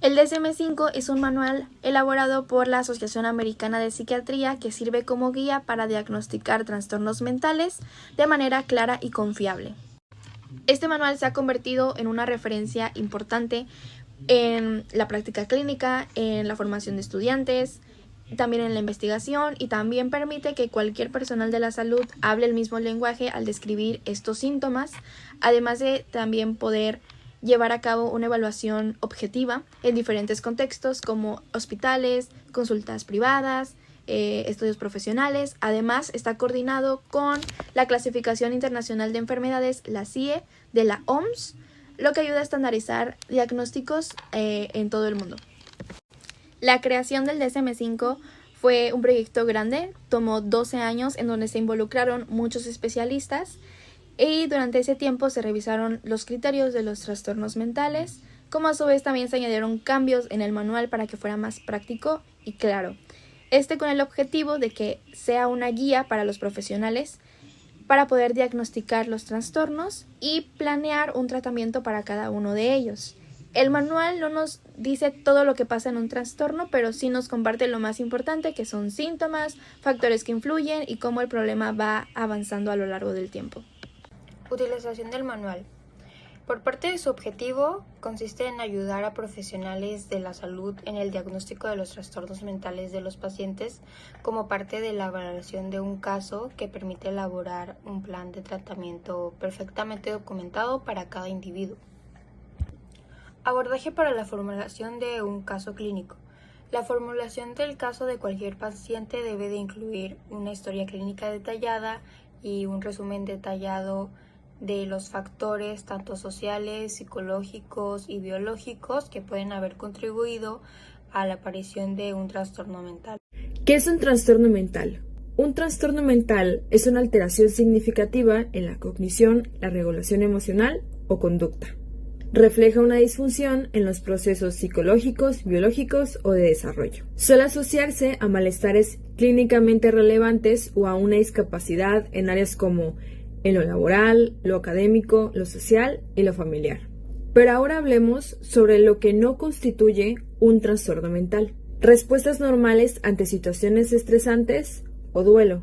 El DSM-5 es un manual elaborado por la Asociación Americana de Psiquiatría que sirve como guía para diagnosticar trastornos mentales de manera clara y confiable. Este manual se ha convertido en una referencia importante en la práctica clínica, en la formación de estudiantes, también en la investigación, y también permite que cualquier personal de la salud hable el mismo lenguaje al describir estos síntomas, además de también poder llevar a cabo una evaluación objetiva en diferentes contextos como hospitales, consultas privadas, estudios profesionales. Además, está coordinado con la Clasificación Internacional de Enfermedades, la CIE, de la OMS, lo que ayuda a estandarizar diagnósticos en todo el mundo. La creación del DSM-5 fue un proyecto grande, tomó 12 años en donde se involucraron muchos especialistas y durante ese tiempo se revisaron los criterios de los trastornos mentales, como a su vez también se añadieron cambios en el manual para que fuera más práctico y claro. Con el objetivo de que sea una guía para los profesionales para poder diagnosticar los trastornos y planear un tratamiento para cada uno de ellos. El manual no nos dice todo lo que pasa en un trastorno, pero sí nos comparte lo más importante, que son síntomas, factores que influyen y cómo el problema va avanzando a lo largo del tiempo. Utilización del manual. Por parte de su objetivo, consiste en ayudar a profesionales de la salud en el diagnóstico de los trastornos mentales de los pacientes como parte de la valoración de un caso que permite elaborar un plan de tratamiento perfectamente documentado para cada individuo. Abordaje para la formulación de un caso clínico. La formulación del caso de cualquier paciente debe de incluir una historia clínica detallada y un resumen detallado de los factores tanto sociales, psicológicos y biológicos que pueden haber contribuido a la aparición de un trastorno mental. ¿Qué es un trastorno mental? Un trastorno mental es una alteración significativa en la cognición, la regulación emocional o conducta. Refleja una disfunción en los procesos psicológicos, biológicos o de desarrollo. Suele asociarse a malestares clínicamente relevantes o a una discapacidad en áreas como en lo laboral, lo académico, lo social y lo familiar. Pero ahora hablemos sobre lo que no constituye un trastorno mental. Respuestas normales ante situaciones estresantes o duelo.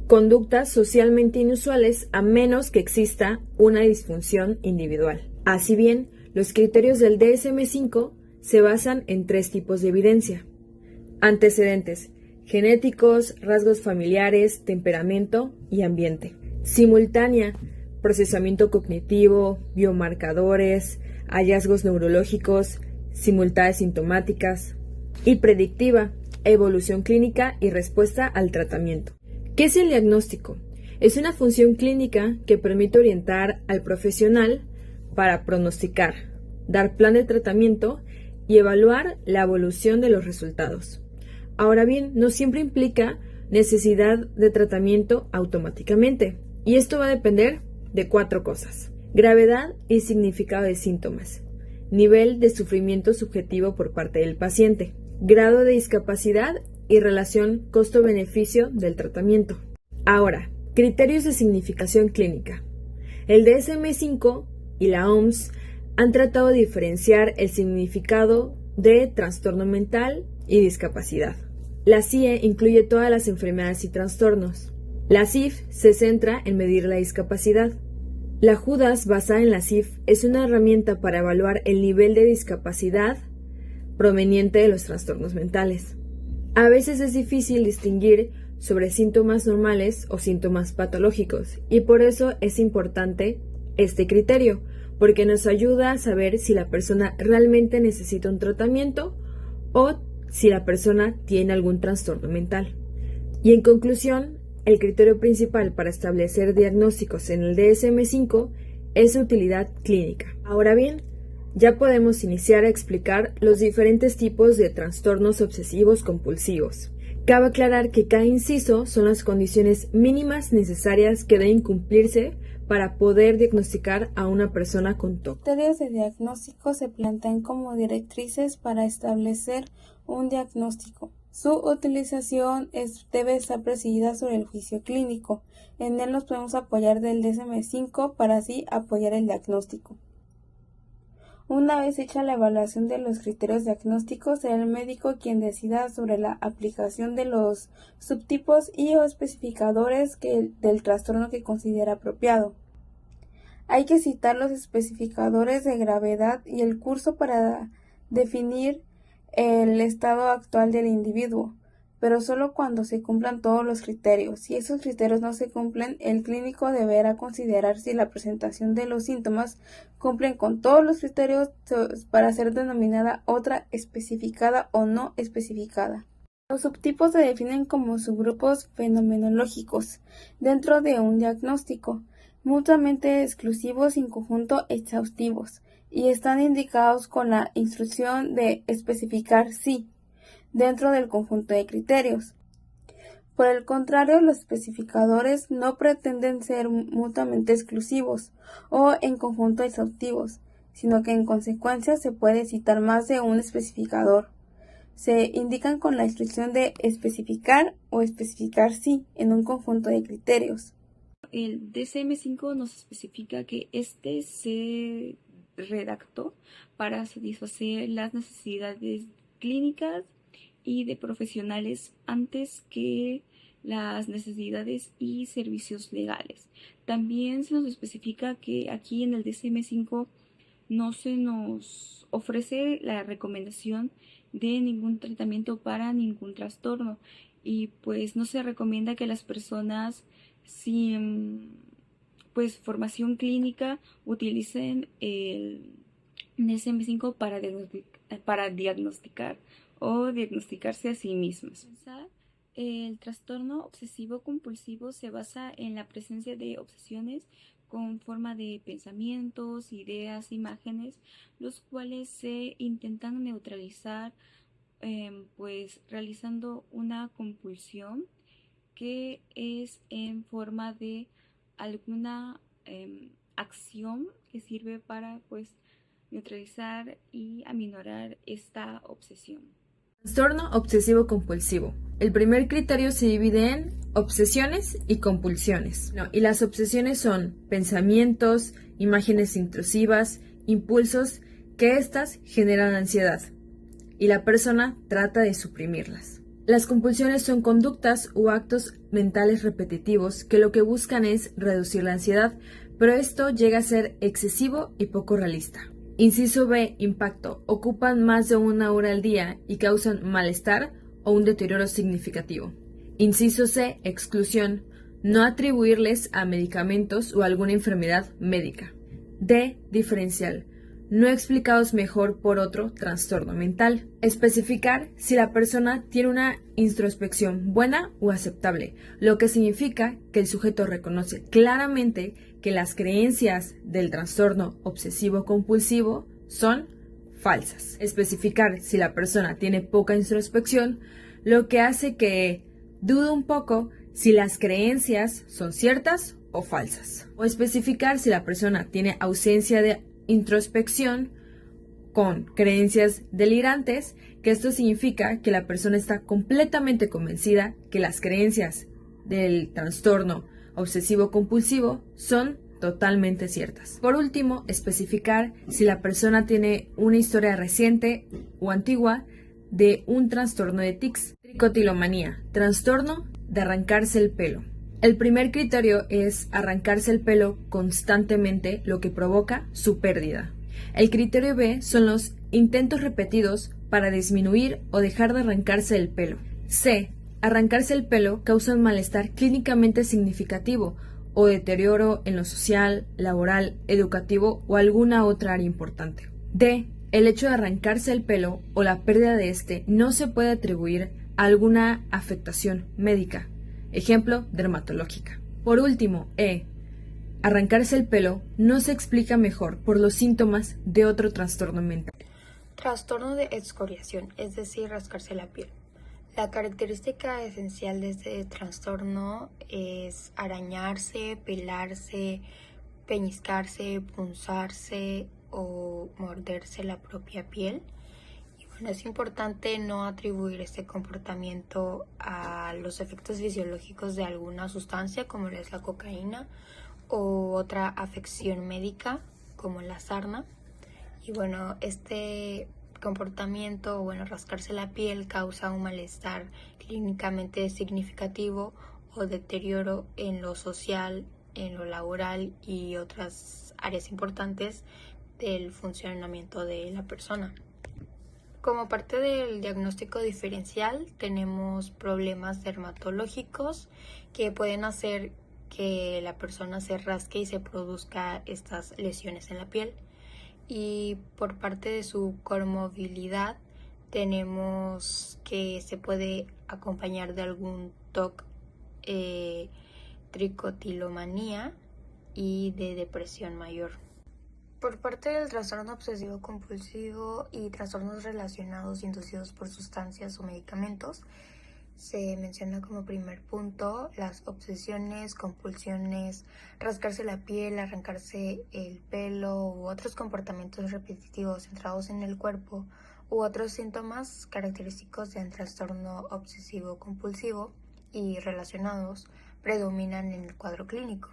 Conductas socialmente inusuales a menos que exista una disfunción individual. Así bien, los criterios del DSM-5 se basan en 3 tipos de evidencia. Antecedentes: genéticos, rasgos familiares, temperamento y ambiente. Simultánea: procesamiento cognitivo, biomarcadores, hallazgos neurológicos, simultades sintomáticas. Y predictiva: evolución clínica y respuesta al tratamiento. ¿Qué es el diagnóstico? Es una función clínica que permite orientar al profesional para pronosticar, dar plan de tratamiento y evaluar la evolución de los resultados. Ahora bien, no siempre implica necesidad de tratamiento automáticamente, y esto va a depender de 4 cosas: gravedad y significado de síntomas, nivel de sufrimiento subjetivo por parte del paciente, grado de discapacidad y relación costo-beneficio del tratamiento. Ahora, criterios de significación clínica. El DSM-5 y la OMS han tratado de diferenciar el significado de trastorno mental y discapacidad. La CIE incluye todas las enfermedades y trastornos. La CIF se centra en medir la discapacidad. La JUDAS, basada en la CIF, es una herramienta para evaluar el nivel de discapacidad proveniente de los trastornos mentales. A veces es difícil distinguir sobre síntomas normales o síntomas patológicos, y por eso es importante este criterio, porque nos ayuda a saber si la persona realmente necesita un tratamiento o si la persona tiene algún trastorno mental. Y en conclusión, el criterio principal para establecer diagnósticos en el DSM-5 es su utilidad clínica. Ahora bien, ya podemos iniciar a explicar los diferentes tipos de trastornos obsesivos compulsivos. Cabe aclarar que cada inciso son las condiciones mínimas necesarias que deben cumplirse para poder diagnosticar a una persona con TOC. Los criterios de diagnóstico se plantean como directrices para establecer un diagnóstico. Su utilización debe estar presidida sobre el juicio clínico. En él nos podemos apoyar del DSM-5 para así apoyar el diagnóstico. Una vez hecha la evaluación de los criterios diagnósticos, será el médico quien decida sobre la aplicación de los subtipos y o especificadores del trastorno que considera apropiado. Hay que citar los especificadores de gravedad y el curso para definir el estado actual del individuo, pero solo cuando se cumplan todos los criterios. Si esos criterios no se cumplen, el clínico deberá considerar si la presentación de los síntomas cumplen con todos los criterios para ser denominada otra especificada o no especificada. Los subtipos se definen como subgrupos fenomenológicos dentro de un diagnóstico, mutuamente exclusivos sin conjunto exhaustivos, y están indicados con la instrucción de especificar sí dentro del conjunto de criterios. Por el contrario, los especificadores no pretenden ser mutuamente exclusivos o en conjunto exhaustivos, sino que en consecuencia se puede citar más de un especificador. Se indican con la instrucción de especificar o especificar sí en un conjunto de criterios. El DSM-5 nos especifica que este se redactó para satisfacer las necesidades clínicas y de profesionales antes que las necesidades y servicios legales. También se nos especifica que aquí en el DSM-5 no se nos ofrece la recomendación de ningún tratamiento para ningún trastorno y pues no se recomienda que las personas sin formación clínica utilicen el DSM-5 para diagnosticar o diagnosticarse a sí mismos. El trastorno obsesivo compulsivo se basa en la presencia de obsesiones con forma de pensamientos, ideas, imágenes, los cuales se intentan neutralizar realizando una compulsión que es en forma de alguna acción que sirve para neutralizar y aminorar esta obsesión. Trastorno obsesivo compulsivo. El primer criterio se divide en obsesiones y compulsiones. Y las obsesiones son pensamientos, imágenes intrusivas, impulsos que éstas generan ansiedad y la persona trata de suprimirlas. Las compulsiones son conductas o actos mentales repetitivos que lo que buscan es reducir la ansiedad, pero esto llega a ser excesivo y poco realista. Inciso B. Impacto. Ocupan más de 1 hora al día y causan malestar o un deterioro significativo. Inciso C. Exclusión. No atribuirles a medicamentos o alguna enfermedad médica. D. Diferencial. No explicados mejor por otro trastorno mental. Especificar si la persona tiene una introspección buena o aceptable, lo que significa que el sujeto reconoce claramente que las creencias del trastorno obsesivo-compulsivo son falsas. Especificar si la persona tiene poca introspección, lo que hace que dude un poco si las creencias son ciertas o falsas. O especificar si la persona tiene ausencia de introspección con creencias delirantes, que esto significa que la persona está completamente convencida que las creencias del trastorno obsesivo-compulsivo son totalmente ciertas. Por último, especificar si la persona tiene una historia reciente o antigua de un trastorno de tics. Tricotilomanía, trastorno de arrancarse el pelo. El primer criterio es arrancarse el pelo constantemente, lo que provoca su pérdida. El criterio B son los intentos repetidos para disminuir o dejar de arrancarse el pelo. C. Arrancarse el pelo causa un malestar clínicamente significativo o deterioro en lo social, laboral, educativo o alguna otra área importante. D. El hecho de arrancarse el pelo o la pérdida de este no se puede atribuir a alguna afectación médica. Ejemplo, dermatológica. Por último, E. Arrancarse el pelo no se explica mejor por los síntomas de otro trastorno mental. Trastorno de excoriación, es decir, rascarse la piel. La característica esencial de este trastorno es arañarse, pelarse, peñiscarse, punzarse o morderse la propia piel. Es importante no atribuir este comportamiento a los efectos fisiológicos de alguna sustancia como es la cocaína o otra afección médica como la sarna. Y bueno, este comportamiento, rascarse la piel causa un malestar clínicamente significativo o deterioro en lo social, en lo laboral y otras áreas importantes del funcionamiento de la persona. Como parte del diagnóstico diferencial, tenemos problemas dermatológicos que pueden hacer que la persona se rasque y se produzca estas lesiones en la piel. Y por parte de su comorbilidad, tenemos que se puede acompañar de algún TOC, tricotilomanía y de depresión mayor. Por parte del trastorno obsesivo compulsivo y trastornos relacionados inducidos por sustancias o medicamentos, se menciona como primer punto las obsesiones, compulsiones, rascarse la piel, arrancarse el pelo u otros comportamientos repetitivos centrados en el cuerpo u otros síntomas característicos del trastorno obsesivo compulsivo y relacionados predominan en el cuadro clínico.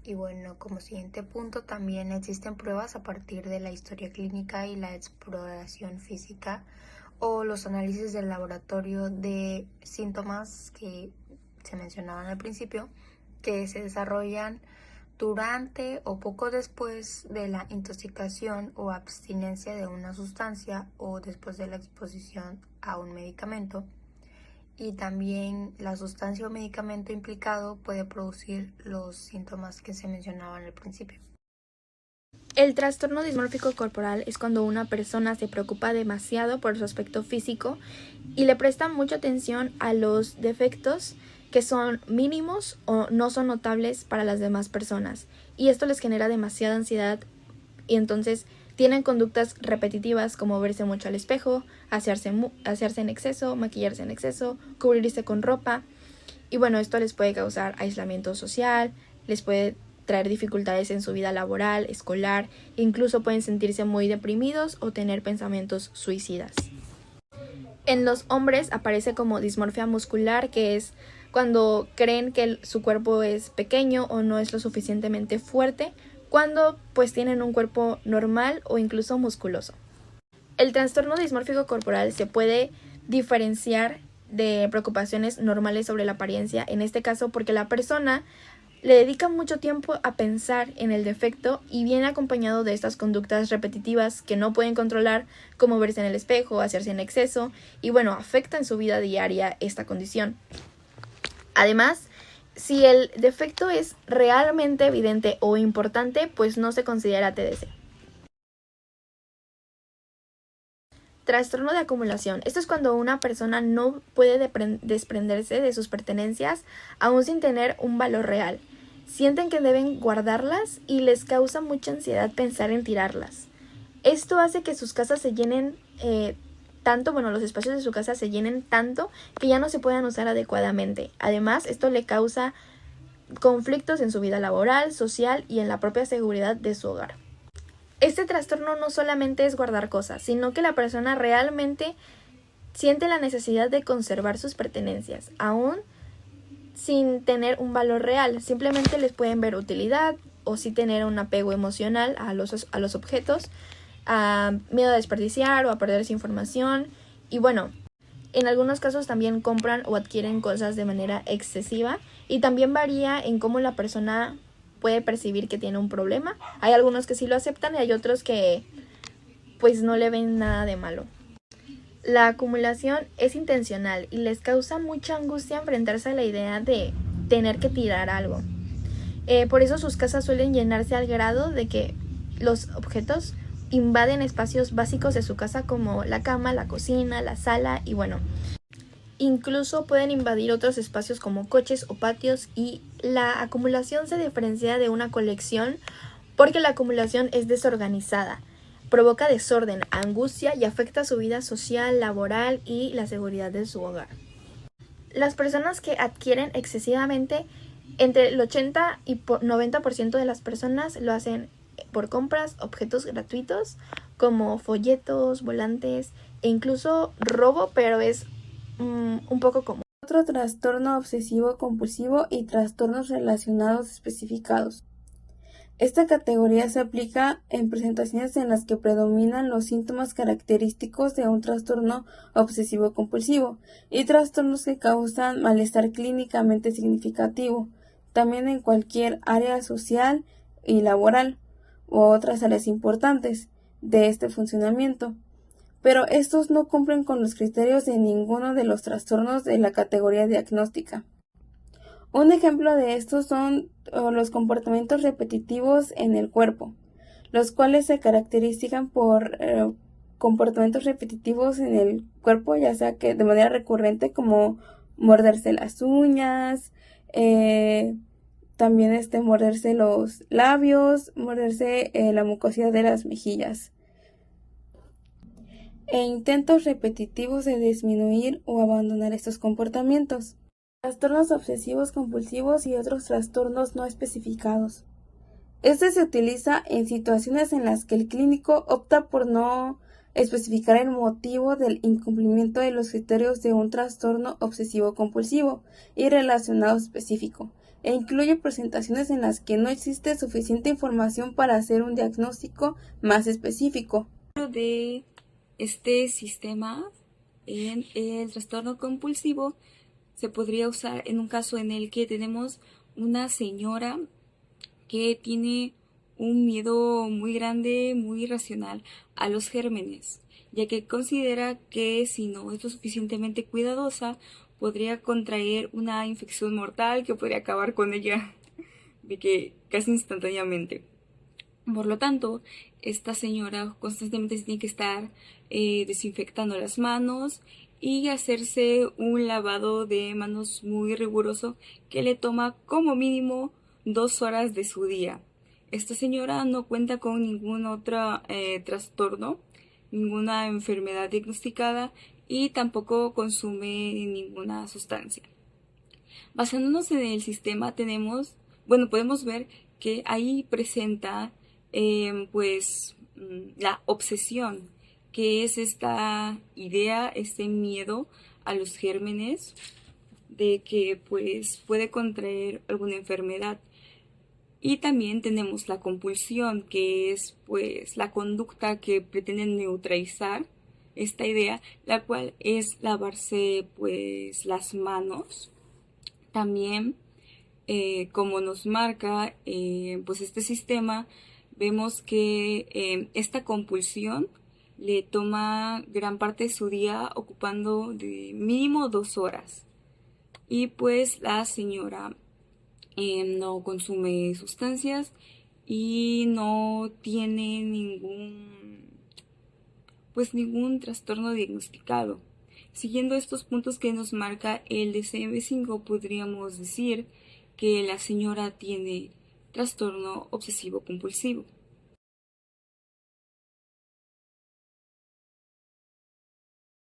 Y bueno, como siguiente punto, también existen pruebas a partir de la historia clínica y la exploración física o los análisis del laboratorio de síntomas que se mencionaban al principio, que se desarrollan durante o poco después de la intoxicación o abstinencia de una sustancia o después de la exposición a un medicamento. Y también la sustancia o medicamento implicado puede producir los síntomas que se mencionaban al principio. El trastorno dismórfico corporal es cuando una persona se preocupa demasiado por su aspecto físico y le presta mucha atención a los defectos que son mínimos o no son notables para las demás personas, y esto les genera demasiada ansiedad y entonces tienen conductas repetitivas como verse mucho al espejo, asearse en exceso, maquillarse en exceso, cubrirse con ropa. Y bueno, esto les puede causar aislamiento social, les puede traer dificultades en su vida laboral, escolar, e incluso pueden sentirse muy deprimidos o tener pensamientos suicidas. En los hombres aparece como dismorfia muscular, que es cuando creen que su cuerpo es pequeño o no es lo suficientemente fuerte, cuando pues tienen un cuerpo normal o incluso musculoso. El trastorno dismórfico corporal se puede diferenciar de preocupaciones normales sobre la apariencia, en este caso porque la persona le dedica mucho tiempo a pensar en el defecto y viene acompañado de estas conductas repetitivas que no pueden controlar, como verse en el espejo, hacerse en exceso, y bueno, afecta en su vida diaria esta condición. Además, si el defecto es realmente evidente o importante, pues no se considera TDC. Trastorno de acumulación. Esto es cuando una persona no puede desprenderse de sus pertenencias aún sin tener un valor real. Sienten que deben guardarlas y les causa mucha ansiedad pensar en tirarlas. Esto hace que sus casas se llenen los espacios de su casa se llenen tanto que ya no se puedan usar adecuadamente. Además, esto le causa conflictos en su vida laboral, social y en la propia seguridad de su hogar. Este trastorno no solamente es guardar cosas, sino que la persona realmente siente la necesidad de conservar sus pertenencias, aún sin tener un valor real. Simplemente les pueden ver utilidad o sí tener un apego emocional a los objetos, miedo a desperdiciar o a perder esa información. Y bueno, en algunos casos también compran o adquieren cosas de manera excesiva y también varía en cómo la persona puede percibir que tiene un problema. Hay algunos que sí lo aceptan y hay otros que pues no le ven nada de malo. La acumulación es intencional y les causa mucha angustia enfrentarse a la idea de tener que tirar algo. Por eso sus casas suelen llenarse al grado de que los objetos invaden espacios básicos de su casa como la cama, la cocina, la sala y bueno, incluso pueden invadir otros espacios como coches o patios. Y la acumulación se diferencia de una colección porque la acumulación es desorganizada, provoca desorden, angustia y afecta su vida social, laboral y la seguridad de su hogar. Las personas que adquieren excesivamente, entre el 80 y 90% de las personas lo hacen por compras, objetos gratuitos como folletos, volantes e incluso robo, pero es un poco común. Otro trastorno obsesivo compulsivo y trastornos relacionados especificados. Esta categoría se aplica en presentaciones en las que predominan los síntomas característicos de un trastorno obsesivo-compulsivo y trastornos que causan malestar clínicamente significativo, también en cualquier área social y laboral u otras áreas importantes de este funcionamiento. Pero estos no cumplen con los criterios de ninguno de los trastornos de la categoría diagnóstica. Un ejemplo de estos son los comportamientos repetitivos en el cuerpo, los cuales se caracterizan por comportamientos repetitivos en el cuerpo, ya sea que de manera recurrente como morderse las uñas, también morderse los labios, morderse la mucosidad de las mejillas, e intentos repetitivos de disminuir o abandonar estos comportamientos. Trastornos obsesivos compulsivos y otros trastornos no especificados. Este se utiliza en situaciones en las que el clínico opta por no especificar el motivo del incumplimiento de los criterios de un trastorno obsesivo compulsivo y relacionado específico, e incluye presentaciones en las que no existe suficiente información para hacer un diagnóstico más específico. De este sistema en el trastorno compulsivo se podría usar en un caso en el que tenemos una señora que tiene un miedo muy grande, muy irracional a los gérmenes, ya que considera que si no es lo suficientemente cuidadosa, podría contraer una infección mortal que podría acabar con ella de que casi instantáneamente. Por lo tanto, esta señora constantemente tiene que estar desinfectando las manos y hacerse un lavado de manos muy riguroso que le toma como mínimo 2 horas de su día. Esta señora no cuenta con ningún otro trastorno, ninguna enfermedad diagnosticada y tampoco consume ninguna sustancia. Basándonos en el sistema podemos ver que ahí presenta la obsesión, que es esta idea, este miedo a los gérmenes de que puede contraer alguna enfermedad. Y también tenemos la compulsión, que es la conducta que pretende neutralizar esta idea, la cual es lavarse las manos. También como nos marca este sistema, vemos que esta compulsión le toma gran parte de su día, ocupando de mínimo 2 horas. Y la señora no consume sustancias y no tiene ningún trastorno diagnosticado. Siguiendo estos puntos que nos marca el DSM-5, podríamos decir que la señora tiene trastorno obsesivo compulsivo.